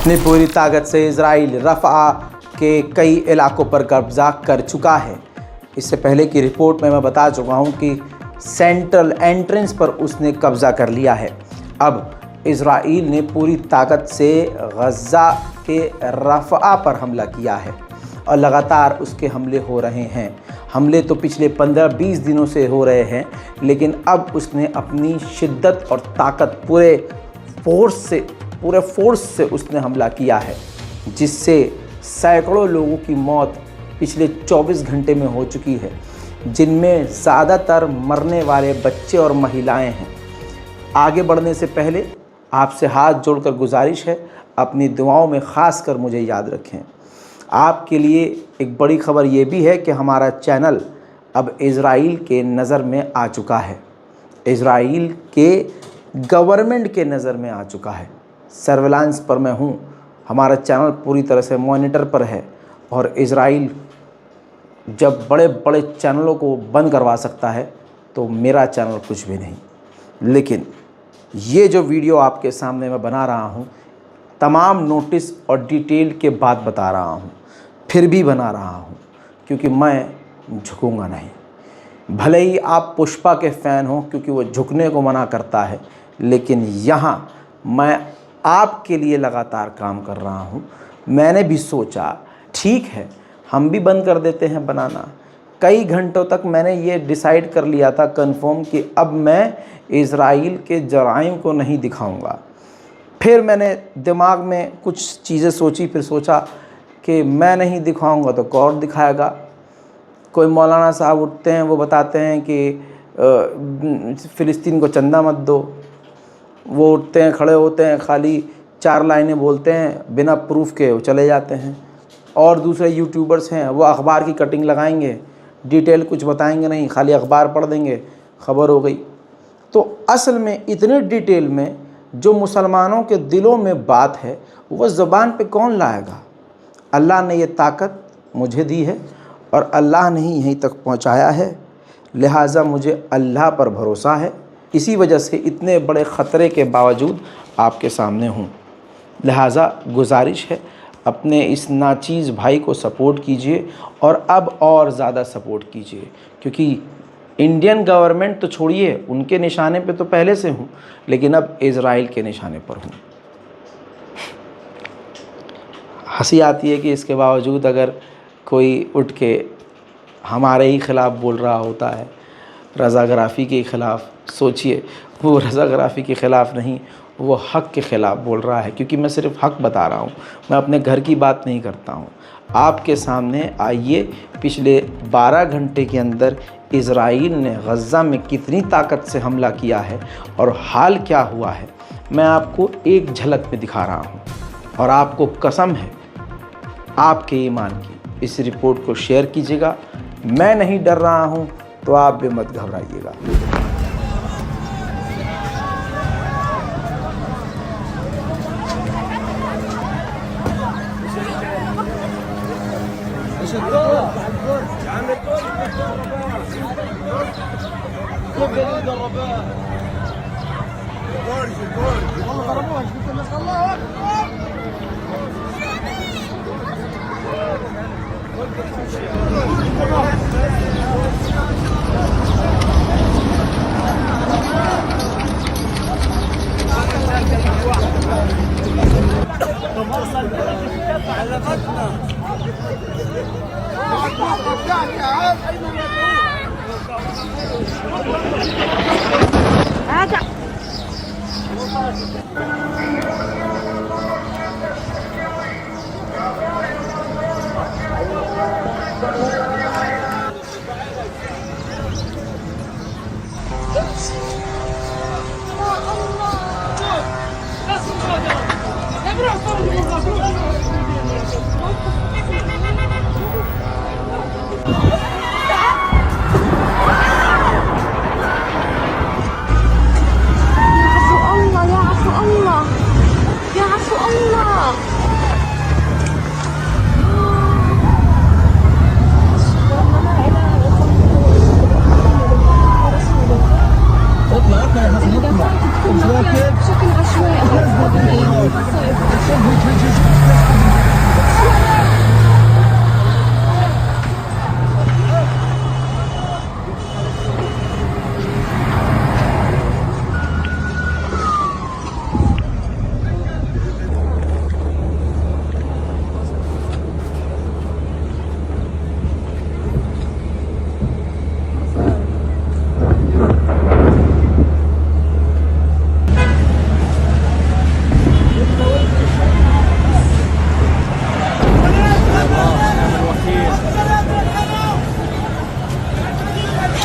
अपनी पूरी ताकत से इजराइल रफ़ा के कई इलाकों पर कब्ज़ा कर चुका है। इससे पहले की रिपोर्ट में मैं बता चुका हूं कि सेंट्रल एंट्रेंस पर उसने कब्ज़ा कर लिया है। अब इजराइल ने पूरी ताकत से गज़ा के रफ़ा पर हमला किया है और लगातार उसके हमले हो रहे हैं। हमले तो पिछले 15-20 दिनों से हो रहे हैं, लेकिन अब उसने अपनी शिद्दत और ताकत पूरे फोर्स से उसने हमला किया है, जिससे सैकड़ों लोगों की मौत पिछले 24 घंटे में हो चुकी है, जिनमें ज़्यादातर मरने वाले बच्चे और महिलाएं हैं। आगे बढ़ने से पहले आपसे हाथ जोड़कर गुजारिश है, अपनी दुआओं में ख़ास कर मुझे याद रखें। आपके लिए एक बड़ी खबर ये भी है कि हमारा चैनल अब इज़राइल के नज़र में आ चुका है, इज़राइल के गवर्नमेंट के नज़र में आ चुका है। सर्विलांस पर मैं हूँ, हमारा चैनल पूरी तरह से मॉनिटर पर है और इज़राइल जब बड़े बड़े चैनलों को बंद करवा सकता है तो मेरा चैनल कुछ भी नहीं। लेकिन ये जो वीडियो आपके सामने मैं बना रहा हूँ, तमाम नोटिस और डिटेल के बाद बता रहा हूँ, फिर भी बना रहा हूँ क्योंकि मैं झुकूंगा नहीं। भले ही आप पुष्पा के फ़ैन हो क्योंकि वो झुकने को मना करता है, लेकिन यहाँ मैं आपके लिए लगातार काम कर रहा हूँ। मैंने भी सोचा ठीक है, हम भी बंद कर देते हैं बनाना। कई घंटों तक मैंने ये डिसाइड कर लिया था कंफर्म कि अब मैं इज़राइल के जराइम को नहीं दिखाऊंगा। फिर मैंने दिमाग में कुछ चीज़ें सोची, फिर सोचा कि मैं नहीं दिखाऊंगा तो कौन दिखाएगा। कोई मौलाना साहब उठते हैं, वो बताते हैं कि फ़िलिस्तीन को चंदा मत दो। वो उठते हैं, खड़े होते हैं, खाली 4 लाइनें बोलते हैं, बिना प्रूफ के वो चले जाते हैं। और दूसरे यूट्यूबर्स हैं, वो अखबार की कटिंग लगाएंगे, डिटेल कुछ बताएंगे नहीं, खाली अखबार पढ़ देंगे, खबर हो गई। तो असल में इतने डिटेल में जो मुसलमानों के दिलों में बात है वो ज़बान पे कौन लाएगा। अल्लाह ने ये ताकत मुझे दी है और अल्लाह ने ही यहीं तक पहुंचाया है, लिहाजा मुझे अल्लाह पर भरोसा है। इसी वजह से इतने बड़े ख़तरे के बावजूद आपके सामने हूँ। लिहाजा गुजारिश है, अपने इस नाचीज़ भाई को सपोर्ट कीजिए और अब और ज़्यादा सपोर्ट कीजिए, क्योंकि इंडियन गवर्नमेंट तो छोड़िए, उनके निशाने पे तो पहले से हूँ, लेकिन अब इज़राइल के निशाने पर हूँ। हंसी आती है कि इसके बावजूद अगर कोई उठ के हमारे ही ख़िलाफ़ बोल रहा होता है, रज़ाग्राफ़ी के ख़िलाफ़। सोचिए, वो रज़ाग्राफ़ी के ख़िलाफ़ नहीं, वो हक़ के ख़िलाफ़ बोल रहा है, क्योंकि मैं सिर्फ हक़ बता रहा हूँ, मैं अपने घर की बात नहीं करता हूँ। आपके सामने आइए, पिछले 12 घंटे के अंदर इज़राइल ने गज़ा में कितनी ताकत से हमला किया है और हाल क्या हुआ है, मैं आपको एक झलक में दिखा रहा हूँ। और आपको कसम है आपके ईमान की, इस रिपोर्ट को शेयर कीजिएगा। मैं नहीं डर रहा हूँ तो आप भी मत घबराइएगा।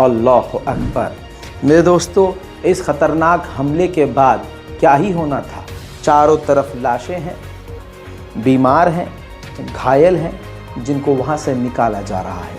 अल्लाह अकबर। मेरे दोस्तों, इस खतरनाक हमले के बाद क्या ही होना था। चारों तरफ लाशें हैं, बीमार हैं, घायल हैं, जिनको वहां से निकाला जा रहा है।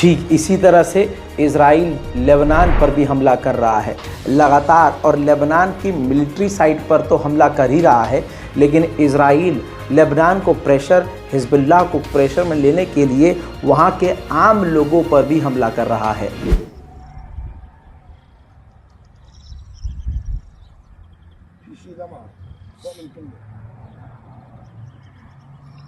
ठीक इसी तरह से इजराइल लेबनान पर भी हमला कर रहा है लगातार, और लेबनान की मिलिट्री साइट पर तो हमला कर ही रहा है, लेकिन इजराइल लेबनान को प्रेशर, हिजबुल्लाह को प्रेशर में लेने के लिए वहाँ के आम लोगों पर भी हमला कर रहा है।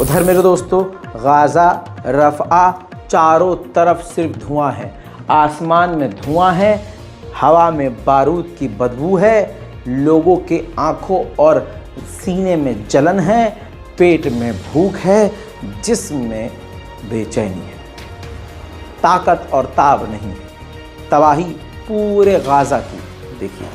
उधर मेरे दोस्तों गाज़ा, रफ़ा चारों तरफ सिर्फ धुआं है, आसमान में धुआं है, हवा में बारूद की बदबू है, लोगों के आँखों और सीने में जलन है, पेट में भूख है, जिस्म में बेचैनी है, ताकत और ताब नहीं है। तबाही पूरे गाज़ा की देखिए।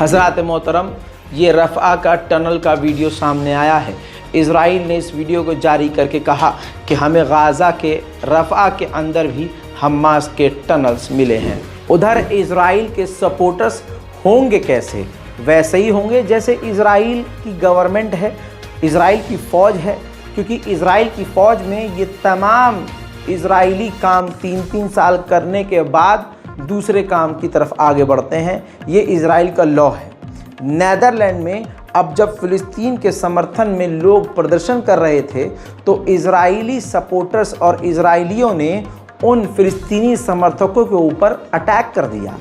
हज़रात मोहतरम, ये रफ़ा का टनल का वीडियो सामने आया है। इज़राइल ने इस वीडियो को जारी करके कहा कि हमें गाज़ा के रफ़ा के अंदर भी हमास के टनल्स मिले हैं। उधर इज़राइल के सपोर्टर्स होंगे कैसे? वैसे ही होंगे जैसे इज़राइल की गवर्नमेंट है, इज़राइल की फ़ौज है, क्योंकि इज़राइल की फ़ौज में ये तमाम इज़राइली काम 3-3 साल करने के बाद दूसरे काम की तरफ आगे बढ़ते हैं। ये इज़राइल का लॉ है। नीदरलैंड में अब जब फ़िलिस्तीन के समर्थन में लोग प्रदर्शन कर रहे थे तो इज़राइली सपोर्टर्स और इज़राइलियों ने उन फ़िलिस्तीनी समर्थकों के ऊपर अटैक कर दिया।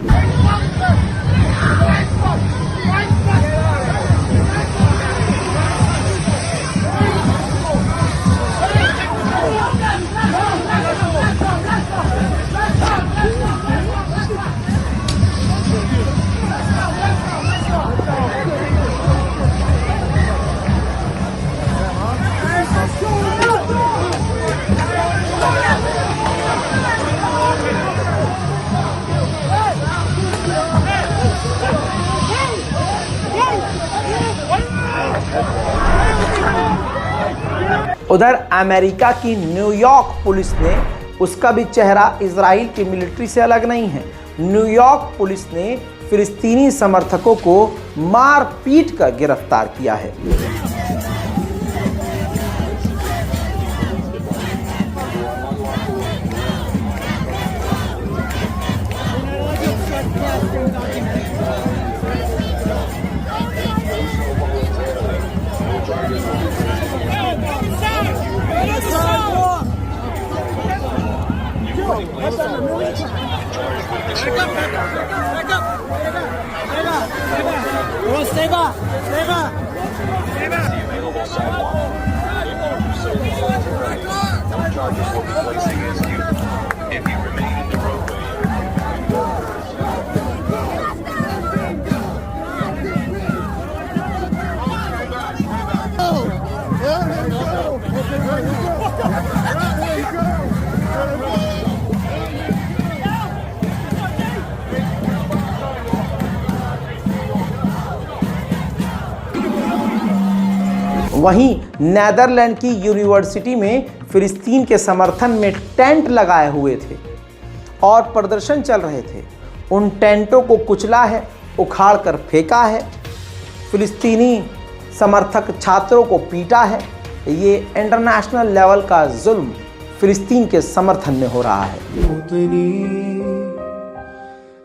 उधर अमेरिका की न्यूयॉर्क पुलिस ने, उसका भी चेहरा इजराइल की मिलिट्री से अलग नहीं है। न्यूयॉर्क पुलिस ने फिलिस्तीनी समर्थकों को मार पीट कर गिरफ्तार किया है। वहीं नेदरलैंड की यूनिवर्सिटी में फिलिस्तीन के समर्थन में टेंट लगाए हुए थे और प्रदर्शन चल रहे थे। उन टेंटों को कुचला है, उखाड़ कर फेंका है, फिलिस्तीनी समर्थक छात्रों को पीटा है। ये इंटरनेशनल लेवल का जुल्म फिलिस्तीन के समर्थन में हो रहा है।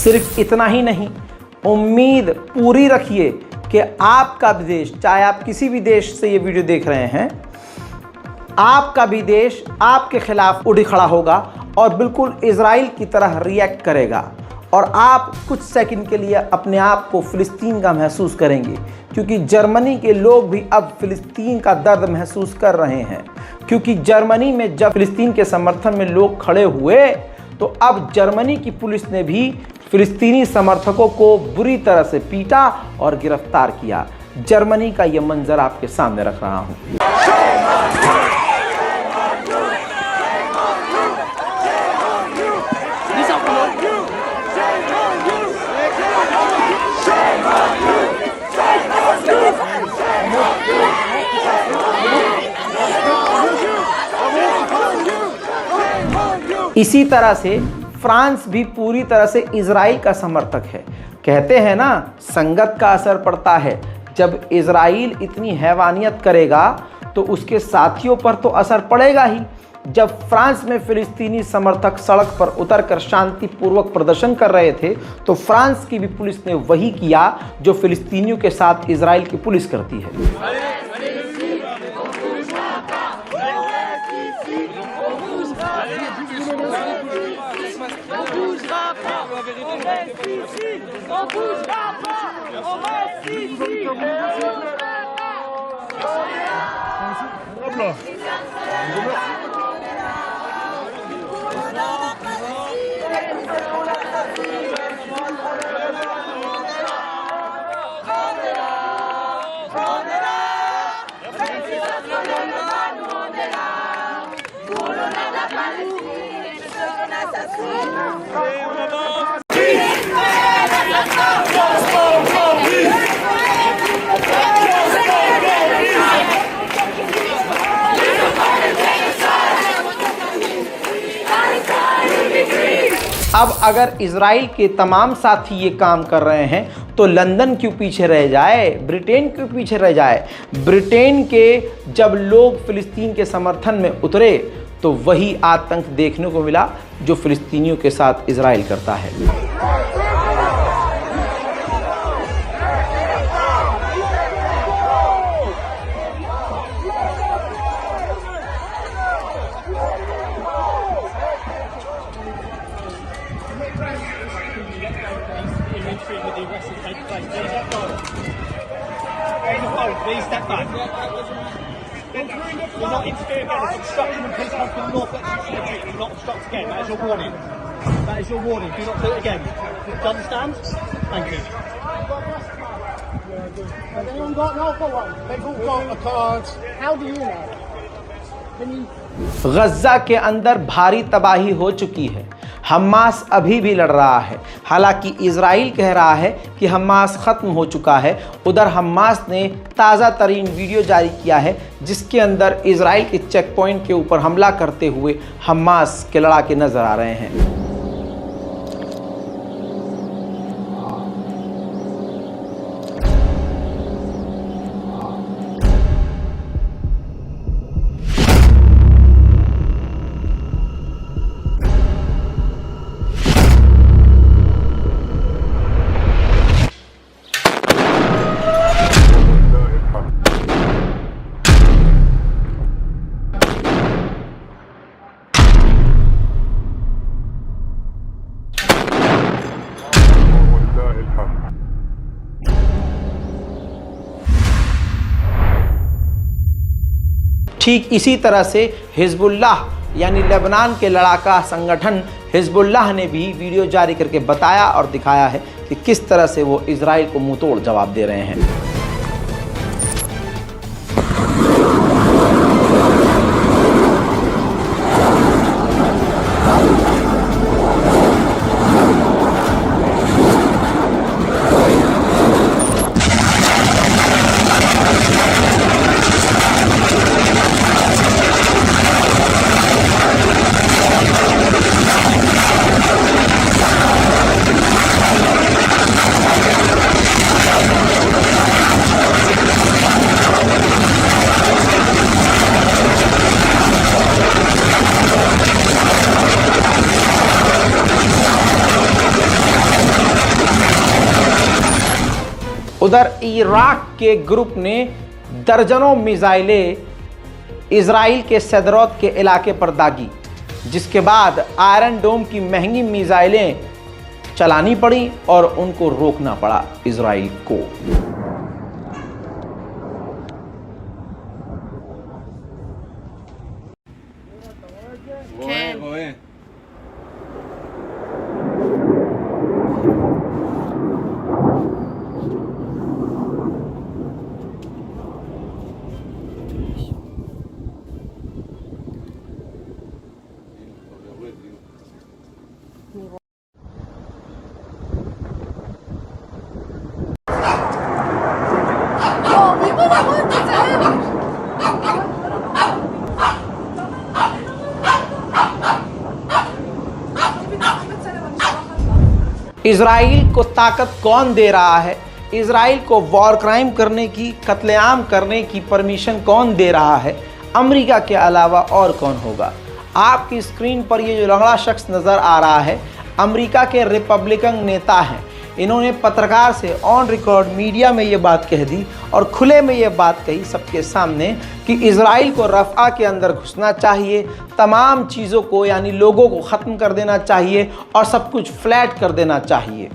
सिर्फ इतना ही नहीं, उम्मीद पूरी रखिए कि आपका भी देश, चाहे आप किसी भी देश से ये वीडियो देख रहे हैं, आपका भी देश आपके खिलाफ उठ खड़ा होगा और बिल्कुल इजराइल की तरह रिएक्ट करेगा और आप कुछ सेकंड के लिए अपने आप को फिलिस्तीन का महसूस करेंगे, क्योंकि जर्मनी के लोग भी अब फिलिस्तीन का दर्द महसूस कर रहे हैं। क्योंकि जर्मनी में जब फिलिस्तीन के समर्थन में लोग खड़े हुए तो अब जर्मनी की पुलिस ने भी फिलिस्तीनी समर्थकों को बुरी तरह से पीटा और गिरफ्तार किया। जर्मनी का यह मंजर आपके सामने रख रहा हूं। इसी तरह से फ्रांस भी पूरी तरह से इजराइल का समर्थक है। कहते हैं ना, संगत का असर पड़ता है। जब इजराइल इतनी हैवानियत करेगा तो उसके साथियों पर तो असर पड़ेगा ही। जब फ्रांस में फिलिस्तीनी समर्थक सड़क पर उतरकर शांतिपूर्वक प्रदर्शन कर रहे थे तो फ्रांस की भी पुलिस ने वही किया जो फिलिस्तीनियों के साथ इजराइल की पुलिस करती है। अब अगर इजराइल के तमाम साथी ये काम कर रहे हैं तो लंदन क्यों पीछे रह जाए, ब्रिटेन क्यों पीछे रह जाए। ब्रिटेन के जब लोग फिलिस्तीन के समर्थन में उतरे तो वही आतंक देखने को मिला जो फिलिस्तीनियों के साथ इजराइल करता है। With the arrested head Please step back. Do not interfere again. It's obstruction of police constable North Street. Do not obstruct again. That is your warning. That is your warning. Do not do it again. Do you understand? Thank you. Has anyone got an alcohol one? They've all got the cards. How do you know? Can you... गज़ा के अंदर भारी तबाही हो चुकी है। Hamas अभी भी लड़ रहा है। हालांकि इजराइल कह रहा है कि हमास ख़त्म हो चुका है। उधर हमास ने ताज़ा तरीन वीडियो जारी किया है जिसके अंदर इजराइल के चेक पॉइंट के ऊपर हमला करते हुए हमास के लड़ाके नज़र आ रहे हैं। ठीक इसी तरह से हिजबुल्लाह यानी लेबनान के लड़ाका संगठन हिजबुल्लाह ने भी वीडियो जारी करके बताया और दिखाया है कि किस तरह से वो इजराइल को मुंहतोड़ जवाब दे रहे हैं। उधर इराक के ग्रुप ने दर्जनों मिसाइलें इजराइल के सदरौत के इलाके पर दागी, जिसके बाद आयरन डोम की महंगी मिसाइलें चलानी पड़ी और उनको रोकना पड़ा इजराइल को। इजराइल को ताकत कौन दे रहा है? इजराइल को वॉर क्राइम करने की, कत्लेआम करने की परमिशन कौन दे रहा है? अमेरिका के अलावा और कौन होगा? आपकी स्क्रीन पर ये जो लंगड़ा शख्स नज़र आ रहा है, अमेरिका के रिपब्लिकन नेता हैं। इन्होंने पत्रकार से ऑन रिकॉर्ड मीडिया में ये बात कह दी और खुले में ये बात कही सबके सामने कि इजराइल को रफ़ा के अंदर घुसना चाहिए, तमाम चीज़ों को यानी लोगों को ख़त्म कर देना चाहिए और सब कुछ फ्लैट कर देना चाहिए।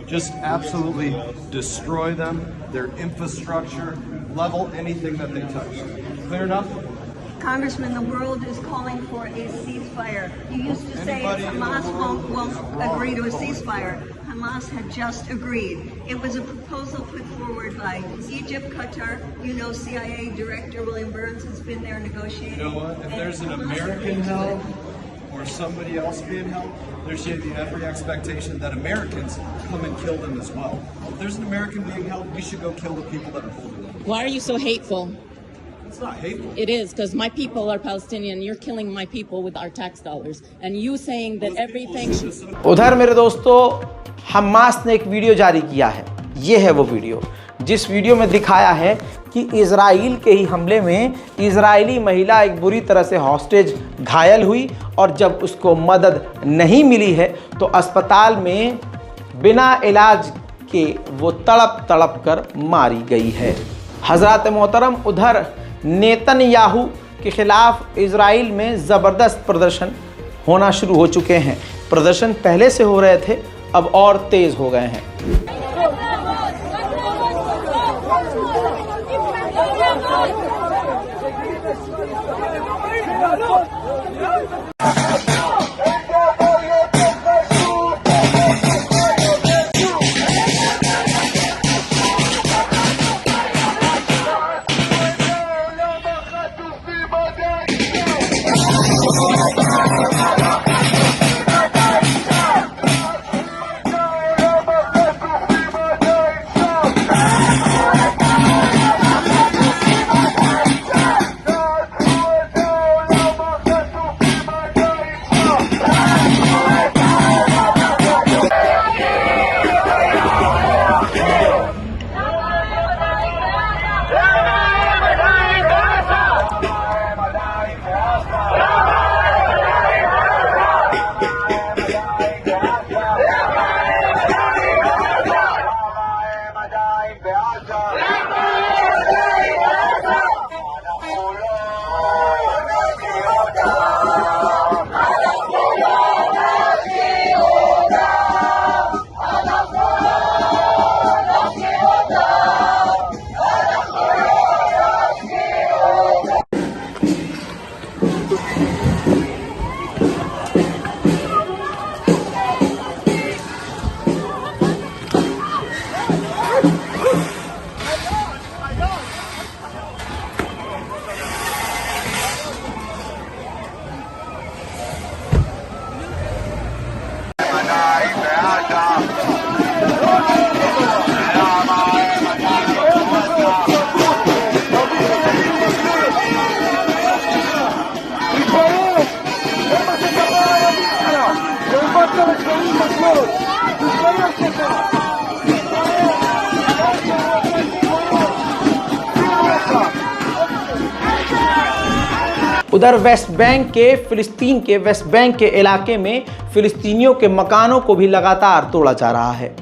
Just absolutely destroy them, their infrastructure, level anything that they touch. Clear enough? Congressman, the world is calling for a ceasefire. You used to say Hamas won't agree to a ceasefire. Hamas had just agreed. It was a proposal put forward by Egypt, Qatar. You know, CIA Director William Burns has been there negotiating. You know what? If there's an American held or somebody else being held, there should be every expectation that Americans come and kill them as well. If there's an American being held, we should go kill the people that are holding them. Why are you so hateful? It's not hateful. It is, because my people are Palestinian. You're killing my people with our tax dollars. And you saying that everything should... उधर मेरे दोस्तों, Hamas ने एक video जारी किया है। ये है वो वीडियो जिस वीडियो में दिखाया है कि इजराइल के ही हमले में इजरायली महिला एक बुरी तरह से हॉस्टेज घायल हुई और जब उसको मदद नहीं मिली है तो अस्पताल में बिना इलाज के वो तड़प तड़प कर मारी गई है। हज़रात मोहतरम, उधर नेतन्याहू के ख़िलाफ़ इजराइल में ज़बरदस्त प्रदर्शन होना शुरू हो चुके हैं। प्रदर्शन पहले से हो रहे थे, अब और तेज हो गए हैं। उधर वेस्ट बैंक के फिलिस्तीन के वेस्ट बैंक के इलाके में फिलिस्तीनियों के मकानों को भी लगातार तोड़ा जा रहा है।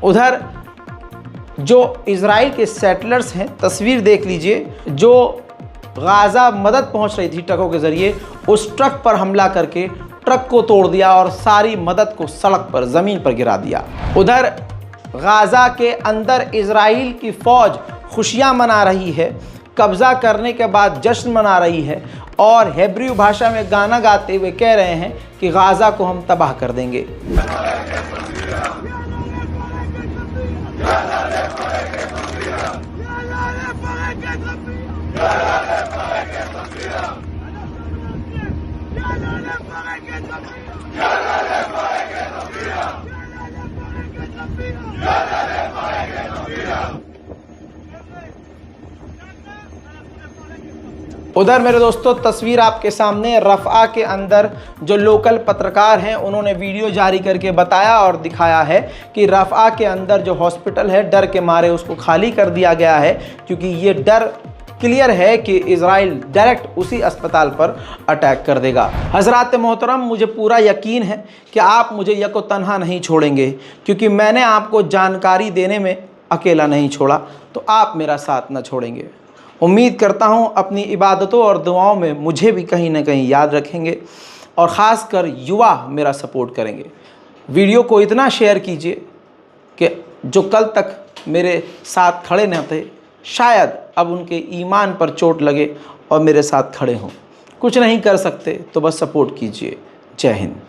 उधर जो इजराइल के सेटलर्स हैं, तस्वीर देख लीजिए, जो गाज़ा मदद पहुंच रही थी ट्रकों के ज़रिए, उस ट्रक पर हमला करके ट्रक को तोड़ दिया और सारी मदद को सड़क पर ज़मीन पर गिरा दिया। उधर गाज़ा के अंदर इजराइल की फ़ौज खुशियां मना रही है, कब्ज़ा करने के बाद जश्न मना रही है और हेब्रू भाषा में गाना गाते हुए कह रहे हैं कि गाज़ा को हम तबाह कर देंगे। उधर मेरे दोस्तों तस्वीर आपके सामने, रफ़ा के अंदर जो लोकल पत्रकार हैं उन्होंने वीडियो जारी करके बताया और दिखाया है कि रफ़ा के अंदर जो हॉस्पिटल है, डर के मारे उसको खाली कर दिया गया है, क्योंकि ये डर क्लियर है कि इजराइल डायरेक्ट उसी अस्पताल पर अटैक कर देगा। हज़रात मोहतरम, मुझे पूरा यकीन है कि आप मुझे यको तन्हा नहीं छोड़ेंगे, क्योंकि मैंने आपको जानकारी देने में अकेला नहीं छोड़ा, तो आप मेरा साथ न छोड़ेंगे। उम्मीद करता हूँ अपनी इबादतों और दुआओं में मुझे भी कहीं ना कहीं याद रखेंगे और ख़ास कर युवा मेरा सपोर्ट करेंगे। वीडियो को इतना शेयर कीजिए कि जो कल तक मेरे साथ खड़े न थे, शायद अब उनके ईमान पर चोट लगे और मेरे साथ खड़े हों। कुछ नहीं कर सकते तो बस सपोर्ट कीजिए। जय हिंद।